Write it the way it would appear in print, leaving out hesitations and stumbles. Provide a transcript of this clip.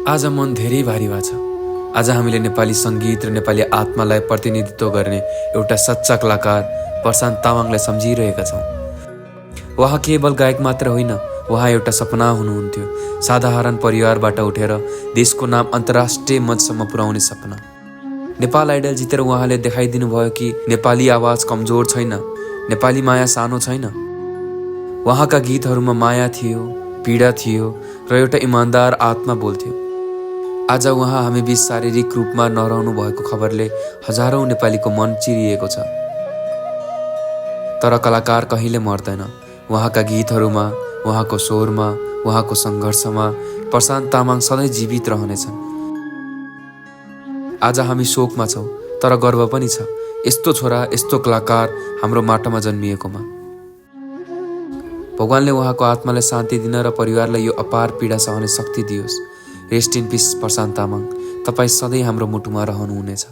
आज मन धेरै भारी भएको छ। आज हामीले नेपाली सङ्गीत र नेपाली आत्मालाई प्रतिनिधित्व गर्ने एउटा सच्चा कलाकार प्रशान्त तामाङलाई सम्झिरहेका छौँ। उहाँ केवल गायक मात्र होइन, उहाँ एउटा सपना हुनुहुन्थ्यो। साधारण परिवारबाट उठेर देशको नाम अन्तर्राष्ट्रिय मञ्चसम्म पुर्याउने सपना। नेपाल आइडल जितेर उहाँले देखाइदिनु भयो कि नेपाली आवाज कमजोर छैन, नेपाली माया सानो छैन। उहाँका गीतहरूमा माया थियो, पीडा थियो र एउटा इमान्दार आत्मा बोल्थ्यो। आज उहाँ हामी बीच शारीरिक रूपमा नरहनु भएको खबरले हजारौं नेपालीको मन चिरिएको छ। तर कलाकार कहिले मर्दैन। उहाँका गीतहरूमा, उहाँको स्वरमा, उहाँको सङ्घर्षमा प्रशान्त तामाङ सधैँ जीवित रहनेछन्। आज हामी शोकमा छौँ, तर गर्व पनि छ यस्तो छोरा, यस्तो कलाकार हाम्रो माटोमा जन्मिएकोमा। भगवानले उहाँको आत्मालाई शान्ति दिन र परिवारलाई यो अपार पीडा सहने शक्ति दियोस्। Rest in piece Prashant Tamang, तपाईँ सधैँ हाम्रो मुटुमा रहनुहुनेछ।